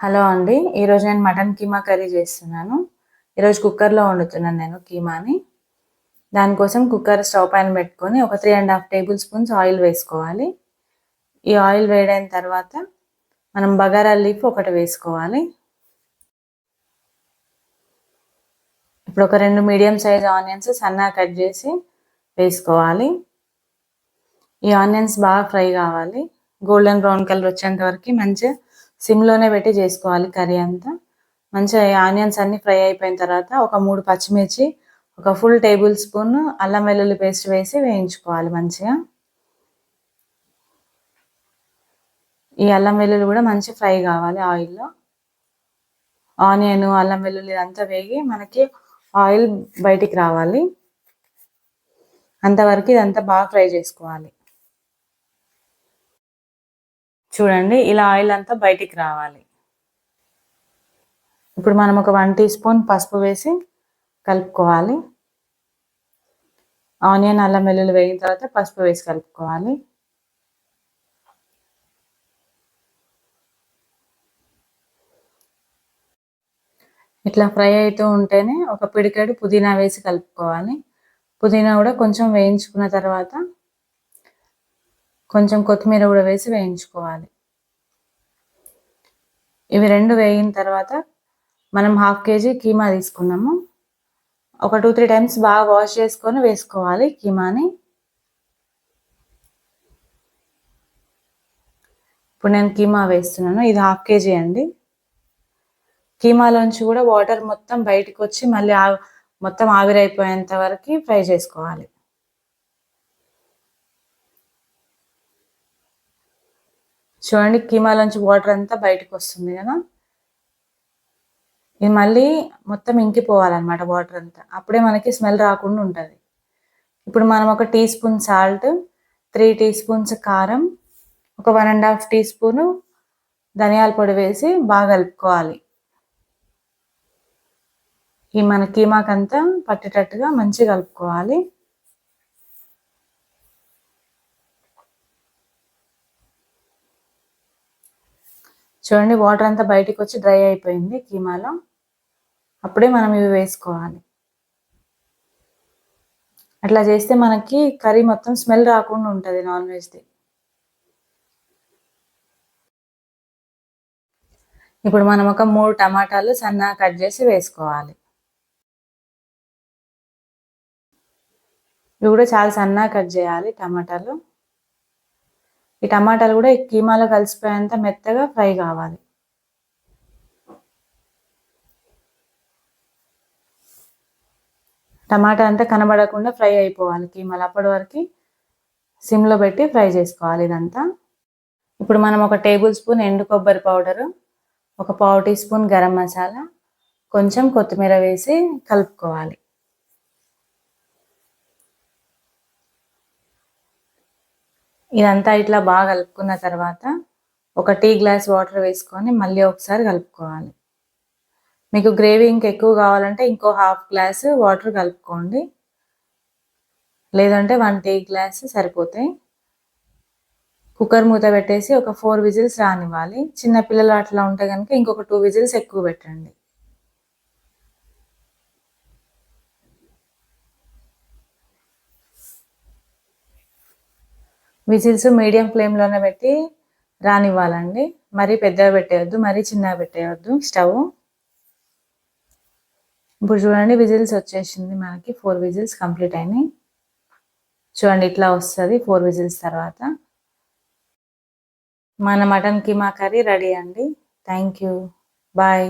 Hello అండి. ఈరోజు నేను మటన్ కీమా కర్రీ చేస్తున్నాను. ఈరోజు కుక్కర్‌లో వండుతున్నాను నేను కీమాని. దానికోసం కుక్కర్ స్టవ్ పైన పెట్టుకొని ఒక 3½ టేబుల్ స్పూన్స్ ఆయిల్ వేసుకోవాలి. ఈ ఆయిల్ వేడైన తర్వాత మనం బగారా లీఫ్ ఒకటి వేసుకోవాలి. ఇప్పుడు ఒక 2 మీడియం సైజ్ ఆనియన్స్ సన్నగా కట్ చేసి వేసుకోవాలి. ఈ ఆనియన్స్ బాగా ఫ్రై కావాలి. గోల్డెన్ బ్రౌన్ కలర్ వచ్చేంత వరకు మంచిగా సిమ్‌లోనే పెట్టి చేసుకోవాలి కర్రీ అంతా. మంచిగా ఆనియన్స్ అన్నీ ఫ్రై అయిపోయిన తర్వాత ఒక 3 పచ్చిమిర్చి, ఒక ఫుల్ టేబుల్ స్పూన్ అల్లం వెల్లుల్లి పేస్ట్ వేసి వేయించుకోవాలి మంచిగా. ఈ అల్లం వెల్లుల్లి కూడా మంచి ఫ్రై కావాలి ఆయిల్‌లో. ఆనియన్, అల్లం వెల్లుల్లి అంతా వేగి మనకి ఆయిల్ బయటికి రావాలి. అంతవరకు ఇదంతా బాగా ఫ్రై చేసుకోవాలి. చూడండి ఇలా ఆయిల్ అంతా బయటికి రావాలి. ఇప్పుడు మనం ఒక 1 టీ స్పూన్ పసుపు వేసి కలుపుకోవాలి. ఆనియన్, అల్లం వెల్లుల్లి వేగిన తర్వాత పసుపు వేసి కలుపుకోవాలి. ఇట్లా ఫ్రై అవుతూ ఉంటేనే ఒక పిడికెడు పుదీనా వేసి కలుపుకోవాలి. పుదీనా కూడా కొంచెం వేయించుకున్న తర్వాత కొంచెం కొత్తిమీర కూడా వేసి వేయించుకోవాలి. ఇవి 2 వేగిన తర్వాత మనం 1/2 కేజీ కీమా తీసుకున్నాము. ఒక 2-3 టైమ్స్ బాగా వాష్ చేసుకొని వేసుకోవాలి కీమాని. ఇప్పుడు నేను కీమా వేస్తున్నాను. ఇది 1/2 కేజీ అండి. కీమాలోంచి కూడా వాటర్ మొత్తం బయటకు వచ్చి మళ్ళీ మొత్తం ఆవిరైపోయేంత వరకు ఫ్రై చేసుకోవాలి. చూడండి కీమాలోంచి వాటర్ అంతా బయటకు వస్తుంది కదా. ఇది మళ్ళీ మొత్తం ఇంకిపోవాలన్నమాట వాటర్ అంతా. అప్పుడే మనకి స్మెల్ రాకుండా ఉంటుంది. ఇప్పుడు మనం ఒక teaspoon salt, 3 teaspoons కారం, ఒక 1½ టీ స్పూను ధనియాల పొడి వేసి బాగా కలుపుకోవాలి. ఈ మన కీమాకంతా పట్టేటట్టుగా మంచిగా కలుపుకోవాలి. చూడండి వాటర్ అంతా బయటకు వచ్చి డ్రై అయిపోయింది కీమాలో. అప్పుడే మనం ఇవి వేసుకోవాలి. అట్లా చేస్తే మనకి కర్రీ మొత్తం స్మెల్ రాకుండా ఉంటుంది నాన్ వెజ్ది. ఇప్పుడు మనం ఒక 3 టమాటాలు సన్నగా కట్ చేసి వేసుకోవాలి. ఇవి కూడా చాలా సన్నగా కట్ చేయాలి టమాటాలు. ఈ టమాటాలు కూడా ఈ కీమాలో కలిసిపోయేంత మెత్తగా ఫ్రై కావాలి. టమాటా అంతా కనబడకుండా ఫ్రై అయిపోవాలి కీమాలు. అప్పటి వరకు సిమ్లో పెట్టి ఫ్రై చేసుకోవాలి ఇదంతా. ఇప్పుడు మనం ఒక టేబుల్ స్పూన్ ఎండు కొబ్బరి పౌడరు, ఒక 1/2 టీ స్పూన్ గరం మసాలా, కొంచెం కొత్తిమీర వేసి కలుపుకోవాలి. ఇదంతా ఇట్లా బాగా కలుపుకున్న తర్వాత ఒక టీ గ్లాస్ వాటర్ వేసుకొని మళ్ళీ ఒకసారి కలుపుకోవాలి. మీకు గ్రేవీ ఇంకెక్కువ కావాలంటే ఇంకో 1/2 గ్లాసు వాటర్ కలుపుకోండి. లేదంటే 1 టీ గ్లాస్ సరిపోతాయి. కుక్కర్ మూత పెట్టేసి ఒక 4 విజిల్స్ రానివ్వాలి. చిన్న పిల్లలు అట్లా ఉంటే కనుక ఇంకొక 2 విజిల్స్ ఎక్కువ పెట్టండి. విజిల్స్ మీడియం ఫ్లేమ్లోనే పెట్టి రానివ్వాలండి. మరీ పెద్దగా పెట్టేయొద్దు, మరీ చిన్నగా పెట్టేయొద్దు స్టవ్. ఇప్పుడు చూడండి విజిల్స్ వచ్చేసింది మనకి. 4 విజిల్స్ కంప్లీట్ అయినాయి. చూడండి ఇట్లా వస్తుంది 4 విజిల్స్ తర్వాత. మన మటన్ కీమా కర్రీ రెడీ అండి. Thank you. బాయ్.